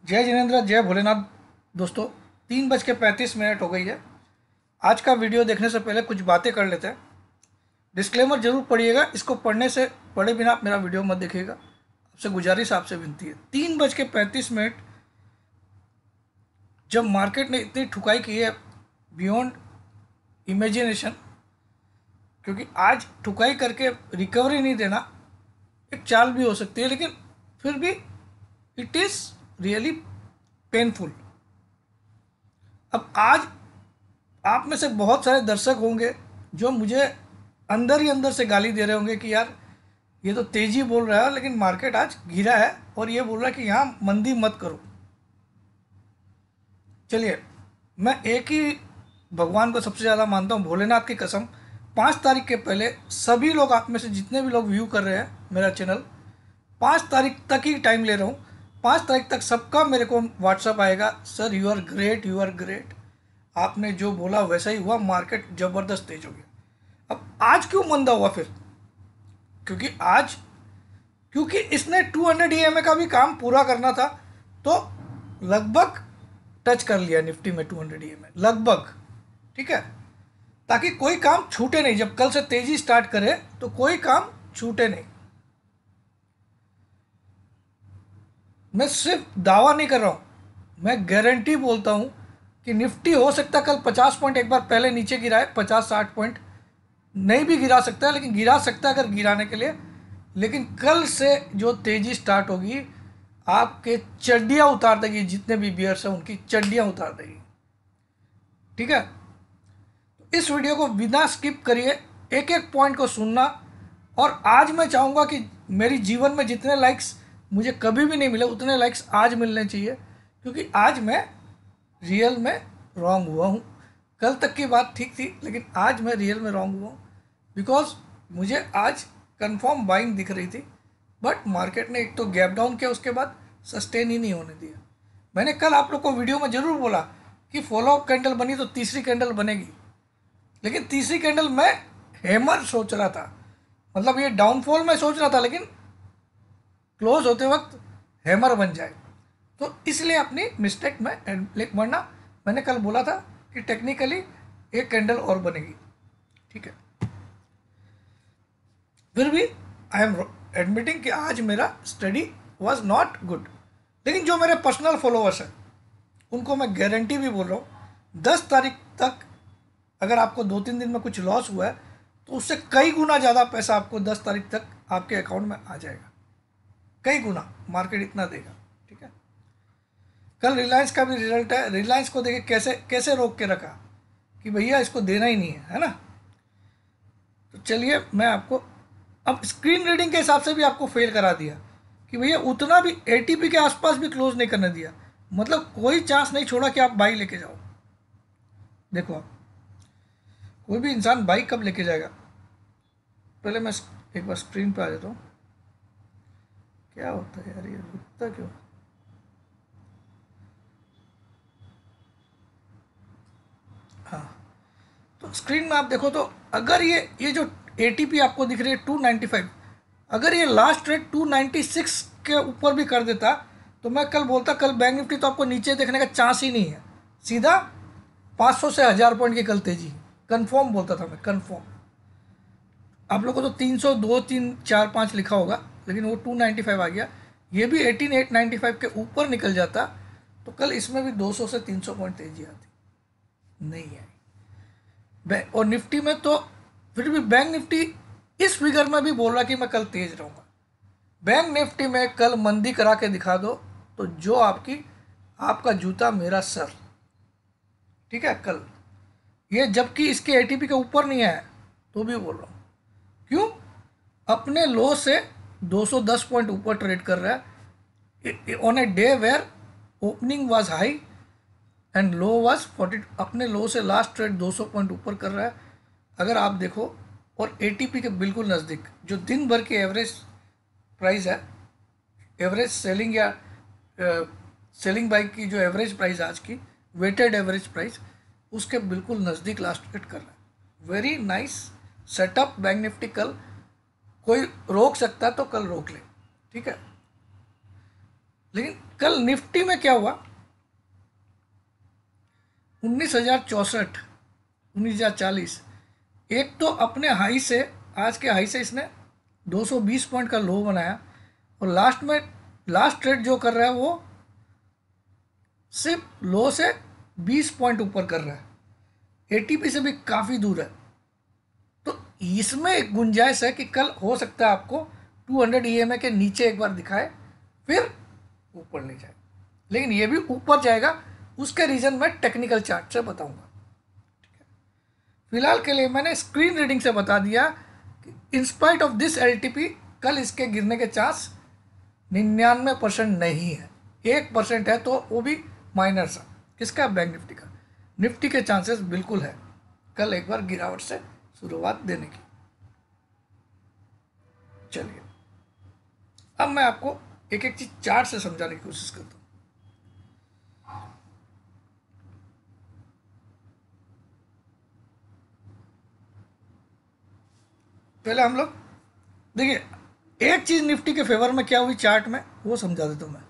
जय जिनेन्द्र, जय भोलेनाथ। दोस्तों, 3:35 हो गई है। आज का वीडियो देखने से पहले कुछ बातें कर लेते हैं। डिस्क्लेमर जरूर पढ़िएगा, इसको पढ़े बिना आप मेरा वीडियो मत देखिएगा। आपसे गुजारिश, आपसे विनती है। 3:35 जब मार्केट ने इतनी ठुकाई की है बियॉन्ड इमेजिनेशन, क्योंकि आज ठुकाई करके रिकवरी नहीं देना एक चाल भी हो सकती है, लेकिन फिर भी इट इज़ रियली पेनफुल। अब आज आप में से बहुत सारे दर्शक होंगे जो मुझे अंदर ही अंदर से गाली दे रहे होंगे कि यार ये तो तेजी बोल रहा है, लेकिन मार्केट आज गिरा है और ये बोल रहा है कि यहाँ मंदी मत करो। चलिए, मैं एक ही भगवान को सबसे ज़्यादा मानता हूँ, भोलेनाथ की कसम। 5 तारीख के पहले सभी लोग, आप में से जितने भी लोग व्यू कर रहे हैं मेरा चैनल, 5 तारीख तक ही टाइम ले रहा हूँ। 5 तारीख तक सबका मेरे को व्हाट्सअप आएगा, sir you are great, you are great, आपने जो बोला वैसा ही हुआ, मार्केट ज़बरदस्त तेज हो गया। अब आज क्यों मंदा हुआ फिर? क्योंकि इसने 200 EMA का भी काम पूरा करना था, तो लगभग टच कर लिया निफ्टी में 200 EMA लगभग। ठीक है, ताकि कोई काम छूटे नहीं। जब कल से तेजी स्टार्ट करे तो कोई काम छूटे नहीं। मैं सिर्फ दावा नहीं कर रहा हूं, मैं गारंटी बोलता हूं कि निफ्टी हो सकता है कल 50 पॉइंट एक बार पहले नीचे गिराए, 50-60 पॉइंट नहीं भी गिरा सकता है, लेकिन गिरा सकता है अगर गिराने के लिए। लेकिन कल से जो तेजी स्टार्ट होगी, आपके चड्डियां उतार देगी, जितने भी बियर्स हैं उनकी चड्डियां उतार देगी। ठीक है, तो इस वीडियो को बिना स्किप करिए, एक एक पॉइंट को सुनना। और आज मैं चाहूँगा कि मेरी जीवन में जितने लाइक्स मुझे कभी भी नहीं मिले, उतने लाइक्स आज मिलने चाहिए, क्योंकि आज मैं रियल में रॉन्ग हुआ हूँ। कल तक की बात ठीक थी, लेकिन आज मैं रियल में रॉन्ग हुआ हूँ। बिकॉज मुझे आज कंफर्म बाइंग दिख रही थी, बट मार्केट ने एक तो गैप डाउन किया, उसके बाद सस्टेन ही नहीं होने दिया। मैंने कल आप लोग को वीडियो में ज़रूर बोला कि फॉलोअप कैंडल बनी तो तीसरी कैंडल बनेगी, लेकिन तीसरी कैंडल मैं हैमर सोच रहा था, मतलब ये डाउनफॉल में सोच रहा था, लेकिन क्लोज होते वक्त हैमर बन जाए। तो इसलिए अपनी मिस्टेक में, वरना मैंने कल बोला था कि टेक्निकली एक कैंडल और बनेगी। ठीक है, फिर भी आई एम एडमिटिंग कि आज मेरा स्टडी वॉज नॉट गुड। लेकिन जो मेरे पर्सनल फॉलोअर्स हैं उनको मैं गारंटी भी बोल रहा हूँ, 10 तारीख तक अगर आपको 2-3 दिन में कुछ लॉस हुआ है तो उससे कई गुना ज़्यादा पैसा आपको 10 तारीख तक आपके अकाउंट में आ जाएगा। कई गुना मार्केट इतना देगा। ठीक है, कल रिलायंस का भी रिजल्ट है। रिलायंस को देखिए कैसे कैसे रोक के रखा कि भैया इसको देना ही नहीं है ना। तो चलिए, मैं आपको अब स्क्रीन रीडिंग के हिसाब से भी आपको फेल करा दिया कि भैया उतना भी एटीपी के आसपास भी क्लोज नहीं करने दिया, मतलब कोई चांस नहीं छोड़ा कि आप बाई लेके जाओ। देखो, आप कोई भी इंसान बाई कब लेके जाएगा? पहले मैं एक बार स्क्रीन पे आ जाता हूँ। क्या होता है यार, ये रुकता क्यों? हाँ, तो स्क्रीन में आप देखो तो अगर ये जो एटीपी आपको दिख रही है 295, अगर ये लास्ट रेट 296 के ऊपर भी कर देता तो मैं कल बोलता कल बैंक निफ्टी तो आपको नीचे देखने का चांस ही नहीं है, सीधा 500 से 1000 पॉइंट की कल तेजी कंफर्म बोलता था मैं, कंफर्म। आप लोगों को तो 302, 3, 4, 5 लिखा होगा, लेकिन वो 295 आ गया। ये भी 18895 के ऊपर निकल जाता तो कल इसमें भी 200 से 300 पॉइंट तेजी आती, नहीं आई। और निफ्टी में तो फिर भी बैंक निफ्टी इस फिगर में भी बोल रहा कि मैं कल तेज रहूँगा। बैंक निफ्टी में कल मंदी करा के दिखा दो तो जो आपका जूता मेरा सर। ठीक है, कल ये जबकि इसके एटीपी के ऊपर नहीं है तो भी बोल रहा हूँ। क्यों? अपने लो से 210 पॉइंट ऊपर ट्रेड कर रहा है on a day where opening was high and low was 40। अपने लो से लास्ट ट्रेड 200 पॉइंट ऊपर कर रहा है अगर आप देखो, और एटीपी के बिल्कुल नज़दीक जो दिन भर की एवरेज प्राइस है, एवरेज सेलिंग या सेलिंग बाई की जो एवरेज प्राइस आज की वेटेड एवरेज प्राइस, उसके बिल्कुल नज़दीक लास्ट ट्रेड कर रहा है। Very nice setup bank Nifty. कल कोई रोक सकता है तो कल रोक ले। ठीक है, लेकिन कल निफ्टी में क्या हुआ, 19,064, 19,040, एक तो अपने हाई से, आज के हाई से इसने 220 पॉइंट का लो बनाया, और लास्ट में लास्ट ट्रेड जो कर रहा है वो सिर्फ लो से 20 पॉइंट ऊपर कर रहा है, एटीपी से भी काफ़ी दूर है। तो इसमें एक गुंजाइश है कि कल हो सकता है आपको 200 ईएमए के नीचे एक बार दिखाए, फिर ऊपर ले जाए, लेकिन ये भी ऊपर जाएगा, उसके रीज़न मैं टेक्निकल चार्ट से बताऊंगा। फिलहाल के लिए मैंने स्क्रीन रीडिंग से बता दिया कि इंस्पाइट ऑफ दिस एलटीपी कल इसके गिरने के चांस 99% नहीं है, 1% है, तो वो भी माइनर सा। किसका? बैंक निफ्टी का। निफ्टी के चांसेस बिल्कुल है कल एक बार गिरावट से शुरुआत देने की। चलिए अब मैं आपको एक एक चीज चार्ट से समझाने की कोशिश करता हूँ। पहले हम लोग देखिए, एक चीज निफ्टी के फेवर में क्या हुई चार्ट में वो समझा देता हूं मैं।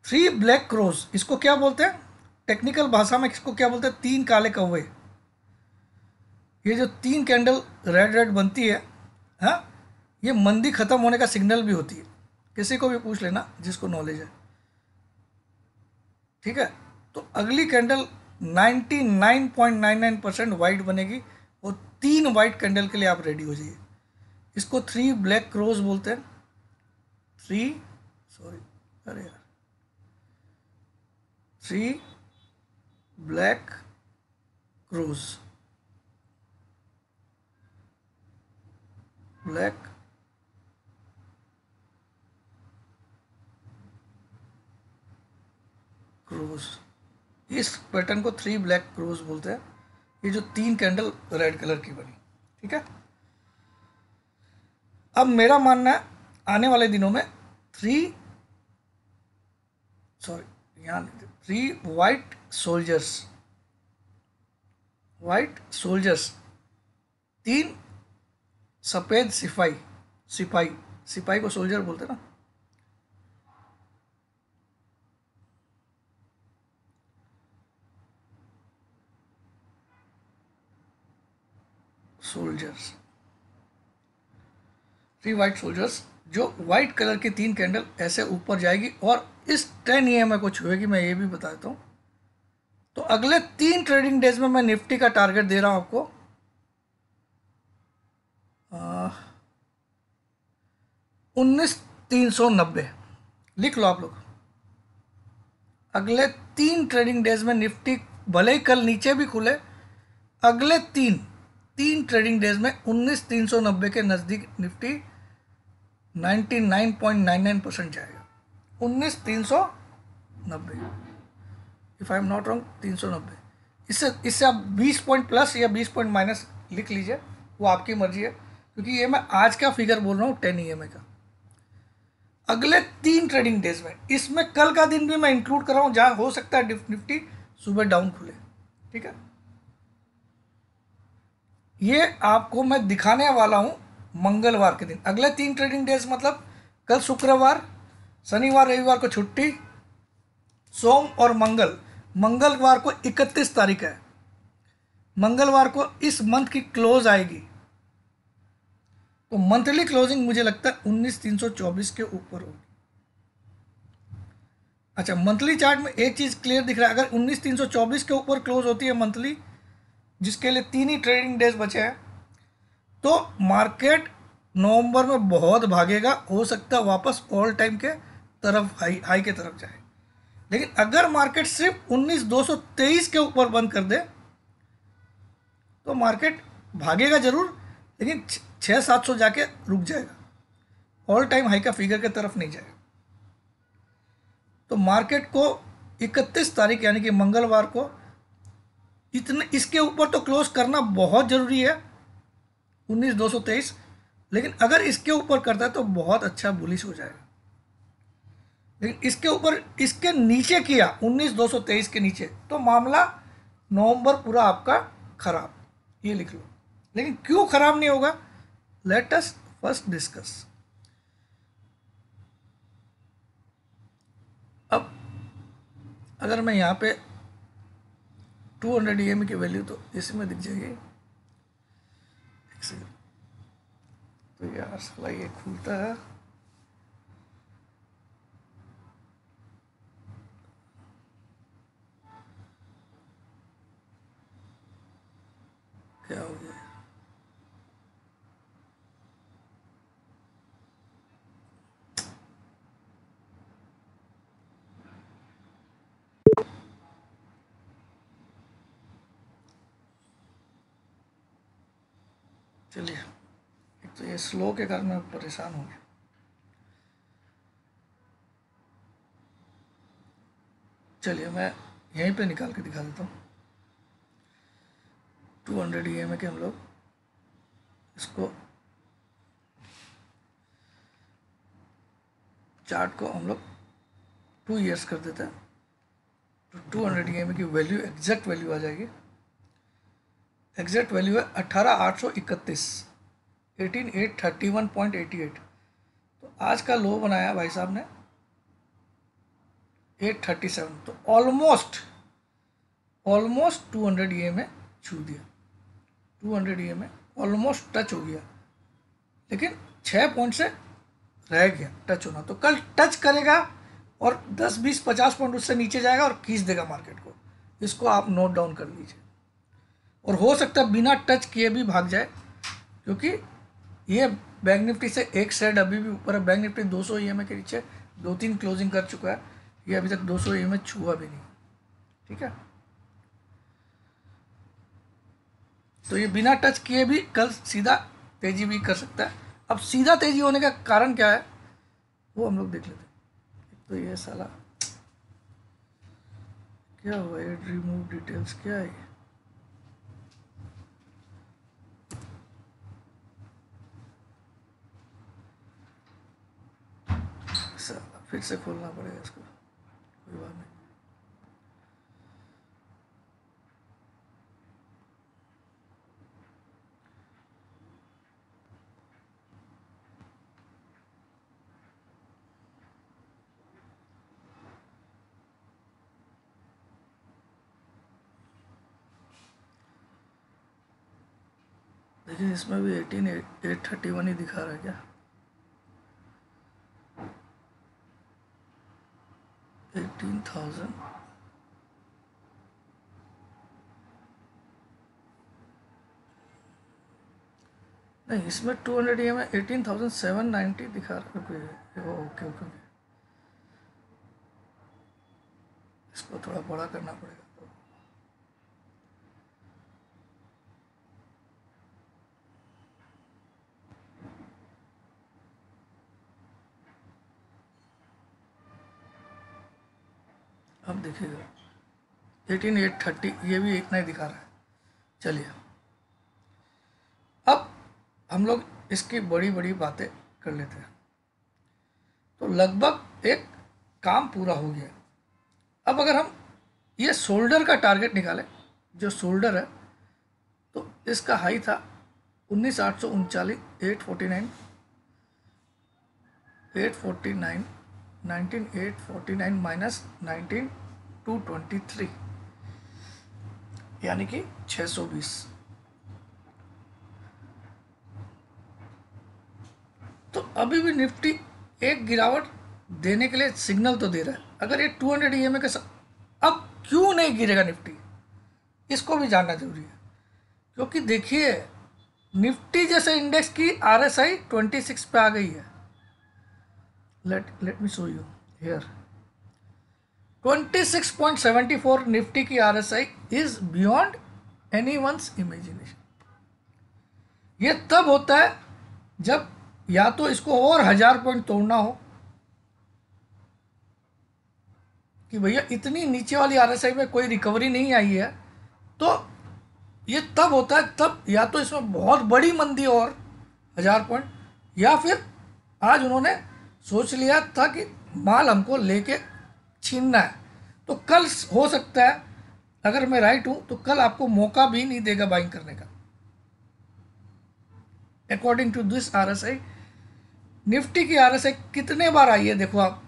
3 ब्लैक क्रोज, इसको क्या बोलते हैं टेक्निकल भाषा में, इसको क्या बोलते हैं? 3 काले कौवे। ये जो 3 कैंडल रेड रेड बनती है, हाँ, ये मंदी खत्म होने का सिग्नल भी होती है। किसी को भी पूछ लेना जिसको नॉलेज है, ठीक है। तो अगली कैंडल 99.99% वाइट बनेगी, और 3 वाइट कैंडल के लिए आप रेडी हो जाइए। इसको 3 ब्लैक क्रोज बोलते हैं। 3, सॉरी, अरे यार, 3 ब्लैक क्रोज, ब्लैक क्रोज, इस पैटर्न को 3 ब्लैक क्रोज बोलते हैं। ये जो 3 कैंडल रेड कलर की बनी, ठीक है। अब मेरा मानना है आने वाले दिनों में 3 वाइट सोल्जर्स, 3 सफेद सिपाही, सिपाही को सोल्जर बोलते हैं ना, सोल्जर्स, 3 वाइट सोल्जर्स, जो वाइट कलर की 3 कैंडल ऐसे ऊपर जाएगी और इस 10 ईएमए को छुएगी। मैं ये भी बता देता हूँ। तो अगले 3 ट्रेडिंग डेज में मैं निफ्टी का टारगेट दे रहा हूं आपको 19,390, लिख लो आप लोग। अगले 3 ट्रेडिंग डेज में निफ्टी भले ही कल नीचे भी खुले, अगले तीन ट्रेडिंग डेज में 19,390 के नज़दीक निफ्टी 99.99% जाएगा। 19,390, if I am not wrong, 390। इससे आप 20 पॉइंट प्लस या 20 पॉइंट माइनस लिख लीजिए, वो आपकी मर्जी है, क्योंकि ये मैं आज का फिगर बोल रहा हूँ 10 ईएमए का। अगले 3 ट्रेडिंग डेज में, इसमें कल का दिन भी मैं इंक्लूड कर रहा हूँ जहाँ हो सकता है निफ्टी सुबह डाउन खुले, ठीक है। ये आपको मैं दिखाने वाला हूँ मंगलवार के दिन। अगले 3 ट्रेडिंग डेज मतलब कल शुक्रवार, शनिवार, रविवार को छुट्टी, सोम और मंगलवार को 31 तारीख है, मंगलवार को इस मंथ की क्लोज आएगी। तो मंथली क्लोजिंग मुझे लगता है 19,324 के ऊपर होगी। अच्छा, मंथली चार्ट में एक चीज क्लियर दिख रहा है, अगर 19,324 के ऊपर क्लोज होती है मंथली, जिसके लिए 3 ही ट्रेडिंग डेज बचे हैं, तो मार्केट नवंबर में बहुत भागेगा, हो सकता है वापस ऑल टाइम के तरफ हाई के तरफ जाए। लेकिन अगर मार्केट सिर्फ 19,223 के ऊपर बंद कर दे तो मार्केट भागेगा जरूर, लेकिन 600-700 जाके रुक जाएगा, ऑल टाइम हाई का फिगर की तरफ नहीं जाएगा। तो मार्केट को 31 तारीख यानी कि मंगलवार को इतने इसके ऊपर तो क्लोज करना बहुत जरूरी है, 19,223। लेकिन अगर इसके ऊपर करता है तो बहुत अच्छा बुलिश हो जाएगा। लेकिन इसके ऊपर, इसके नीचे किया 19,223 के नीचे, तो मामला नवंबर पूरा आपका खराब, ये लिख लो। लेकिन क्यों खराब नहीं होगा, लेट अस फर्स्ट डिस्कस। अगर मैं यहाँ पे 200 EMA की वैल्यू तो इसमें दिख जाएगी। एक सेकंड, तो यार साला ये खुलता है, क्या हो गया? चलिए, एक तो ये स्लो के कारण मैं परेशान हो गया। चलिए मैं यहीं पे निकाल के दिखा देता हूँ। 200 EMA के हम लोग इसको चार्ट को हम लोग 2 ईयर्स कर देते हैं, तो 200 EMA की वैल्यू एग्जैक्ट वैल्यू आ जाएगी। एग्जैक्ट वैल्यू है 18,831, 18,831.88। तो आज का लो बनाया भाई साहब ने 837, तो ऑलमोस्ट 200 EMA छू दिया। 200 EMA ऑलमोस्ट टच हो गया, लेकिन 6 पॉइंट से रह गया टच होना। तो कल टच करेगा और 10, 20, 50 पॉइंट उससे नीचे जाएगा और खींच देगा मार्केट को। इसको आप नोट डाउन कर लीजिए। और हो सकता है बिना टच किए भी भाग जाए, क्योंकि ये बैंक निफ्टी से एक साइड अभी भी ऊपर है। बैंक निफ्टी 200 EMA के नीचे 2-3 क्लोजिंग कर चुका है, ये अभी तक 200 EMA छुआ भी नहीं। ठीक है, तो ये बिना टच किए भी कल सीधा तेजी भी कर सकता है। अब सीधा तेजी होने का कारण क्या है वो हम लोग देख लेते हैं। तो ये साला क्या हुआ, ये रिमूव डिटेल्स क्या है? साला फिर से खोलना पड़ेगा इसको, कोई बात नहीं। देखिए इसमें भी 18,831 ही दिखा रहा है क्या? 18,000 नहीं, इसमें 200 EMA 18,790 दिखा रहा है। ओके ओके, इसको थोड़ा बड़ा करना पड़ेगा। अब देखिएगा 18,830 ये भी इतना ही दिखा रहा है। चलिए अब हम लोग इसकी बड़ी बड़ी बातें कर लेते हैं। तो लगभग एक काम पूरा हो गया। अब अगर हम ये शोल्डर का टारगेट निकालें, जो शोल्डर है तो इसका हाई था 19,839, 849, 19,849 माइनस 19,223 यानी कि 620। तो अभी भी निफ्टी एक गिरावट देने के लिए सिग्नल तो दे रहा है। अगर ये 200 EMA के अब क्यों नहीं गिरेगा निफ्टी, इसको भी जानना जरूरी है। क्योंकि देखिए निफ्टी जैसे इंडेक्स की RSI 26 पे आ गई है। Let me show you here. 26.74 Nifty की RSI is beyond anyone's imagination. ये तब होता है जब या तो इसको और 1000 पॉइंट तोड़ना हो कि भैया इतनी नीचे वाली RSI में कोई रिकवरी नहीं आई है, तो ये तब होता है तब या तो इसमें बहुत बड़ी मंदी और 1000 पॉइंट, या फिर आज उन्होंने सोच लिया था कि माल हमको लेके छीनना है। तो कल हो सकता है, अगर मैं राइट हूं तो कल आपको मौका भी नहीं देगा बाइंग करने का। According to this RSI, Nifty की RSI कितने बार आई है देखो आप,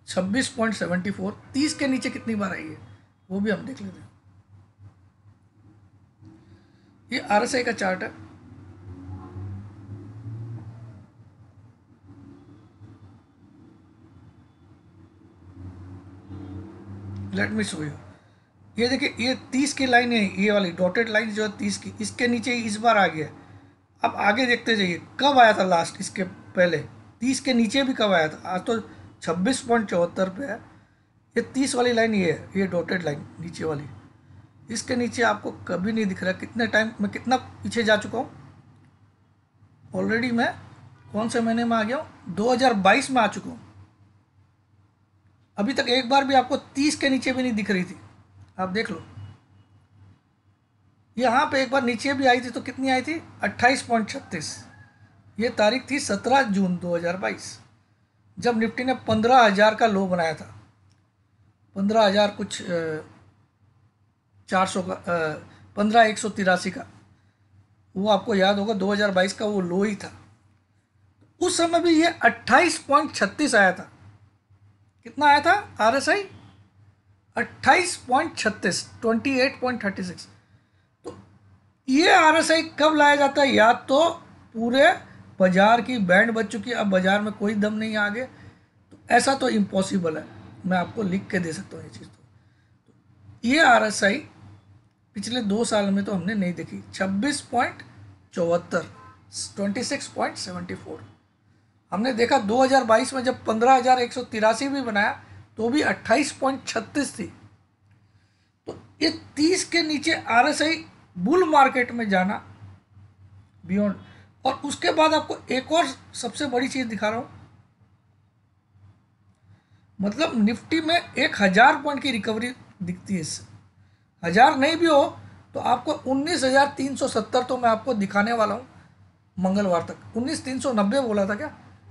26.74, 30 के नीचे कितनी बार आई है वो भी हम देख लेते हैं। ये RSI का चार्ट है। Let me show you. ये देखिए, ये 30 की लाइन है, ये वाली डॉटेड लाइन जो है 30 की, इसके नीचे इस बार आ गया। अब आगे देखते जाइए कब आया था लास्ट, इसके पहले 30 के नीचे भी कब आया था। आज तो 26.74 पे है। ये 30 वाली लाइन ये है, ये डॉटेड लाइन नीचे वाली, इसके नीचे आपको कभी नहीं दिख रहा। कितने टाइम मैं कितना पीछे जा चुका हूँ ऑलरेडी। मैं कौन से महीने में आ गया हूँ, 2022 में आ चुका हूँ। अभी तक एक बार भी आपको 30 के नीचे भी नहीं दिख रही थी। आप देख लो, यहाँ पे एक बार नीचे भी आई थी तो कितनी आई थी, 28.36। ये तारीख थी 17 जून 2022, जब निफ्टी ने 15,000 का लो बनाया था। 15,000 कुछ 400 का, 15,183 का, वो आपको याद होगा 2022 का वो लो ही था। उस समय भी ये 28.36 आया था। कितना आया था RSI, 28.36, 28.36। तो ये RSI कब लाया जाता है, या तो पूरे बाजार की बैंड बच चुकी है, अब बाजार में कोई दम नहीं है आगे, तो ऐसा तो इम्पॉसिबल है। मैं आपको लिख के दे सकता हूँ ये चीज़। तो ये RSI पिछले 2 साल में तो हमने नहीं देखी। 26.74, 26.74 हमने देखा। 2022 में जब 15,183 भी बनाया तो भी 28.36 थी। तो ये 30 के नीचे RSI बुल मार्केट में जाना बियॉन्ड। और उसके बाद आपको एक और सबसे बड़ी चीज़ दिखा रहा हूँ, मतलब निफ्टी में 1,000 पॉइंट की रिकवरी दिखती है इससे। 1,000 नहीं भी हो तो आपको 19,370 तो मैं आपको दिखाने वाला हूँ मंगलवार तक। 19,390 बोला था क्या,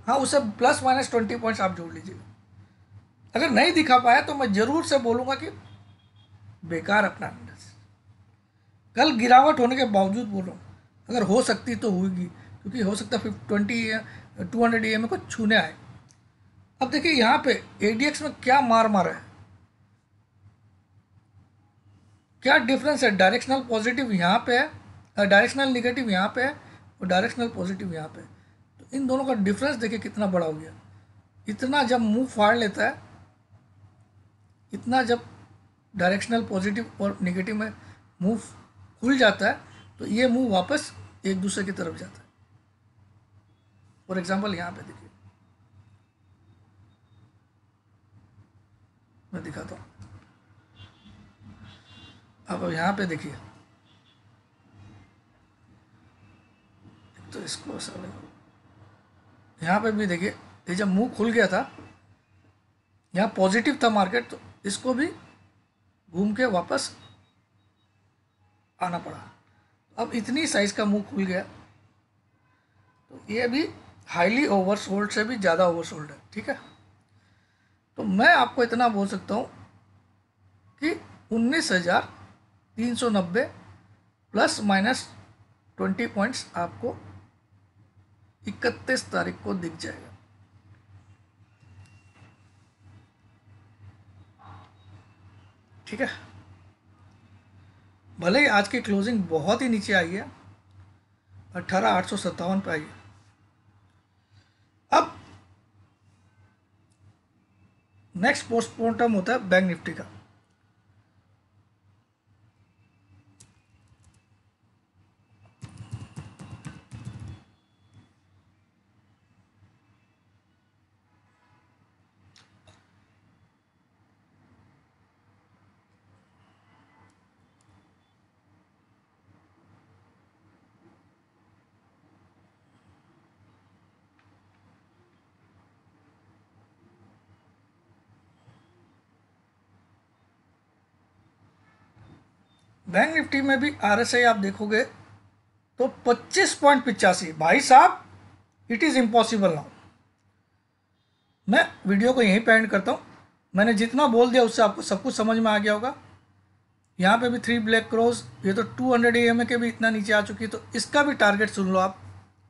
हाँ, उसे ±20 पॉइंट्स आप जोड़ लीजिए। अगर नहीं दिखा पाया तो मैं ज़रूर से बोलूँगा कि बेकार अपना अंदाज। कल गिरावट होने के बावजूद बोल रहा हूँ, अगर हो सकती तो होगी, क्योंकि हो सकता है 200 EMA को छूने आए। अब देखिए यहाँ पे ADX में क्या मार मारा है, क्या डिफरेंस है। डायरेक्शनल पॉजिटिव यहाँ पे है, डायरेक्शनल निगेटिव यहाँ पे है, और डायरेक्शनल पॉजिटिव यहाँ पे है। तो इन दोनों का डिफरेंस देखिए कितना बड़ा हो गया। इतना जब मुंह फाड़ लेता है, इतना जब डायरेक्शनल पॉजिटिव और निगेटिव में मुंह खुल जाता है, तो ये मुंह वापस एक दूसरे की तरफ जाता है। फॉर एग्जाम्पल यहाँ पे देखिए, मैं दिखाता हूँ। अब यहाँ पे देखिए, तो इसको साले यहाँ पे भी देखिए, ये जब मुंह खुल गया था, यहाँ पॉजिटिव था मार्केट, तो इसको भी घूम के वापस आना पड़ा। अब इतनी साइज का मुंह खुल गया, तो ये भी हाईली ओवरसोल्ड से भी ज़्यादा ओवरसोल्ड है। ठीक है, तो मैं आपको इतना बोल सकता हूँ कि 19,390 ±20 पॉइंट्स आपको 31 तारीख को दिख जाएगा। ठीक है, भले ही आज की क्लोजिंग बहुत ही नीचे आई है, 18,857 पे आई है। अब नेक्स्ट पोस्टमॉर्टम होता है बैंक निफ्टी का। बैंक निफ्टी में भी RSI आप देखोगे तो 25.85। भाई साहब, इट इज़ इम्पॉसिबल नाउ। मैं वीडियो को यहीं पे एंड करता हूँ। मैंने जितना बोल दिया उससे आपको सब कुछ समझ में आ गया होगा। यहाँ पे भी 3 ब्लैक क्रॉस, ये तो 200 EMA के भी इतना नीचे आ चुकी है, तो इसका भी टारगेट सुन लो आप।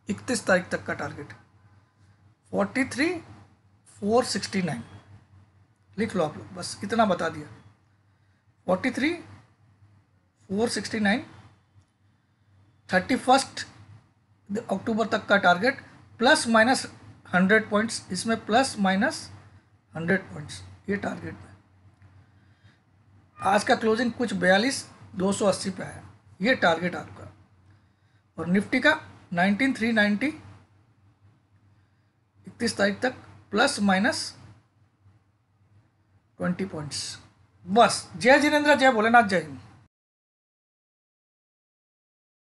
31 तारीख तक का टारगेट 43,469। लिख लो आप लोग, बस इतना बता दिया। 43 469 31 अक्टूबर तक का टारगेट, प्लस माइनस 100 पॉइंट्स, इसमें प्लस माइनस 100 पॉइंट्स ये टारगेट है। आज का क्लोजिंग कुछ 42,280 पे आया, ये टारगेट आपका। और निफ्टी का 19,390 31 तारीख तक, प्लस माइनस 20 पॉइंट्स। बस। जय जिनेंद्र, जय भोलेनाथ, जय हिंद।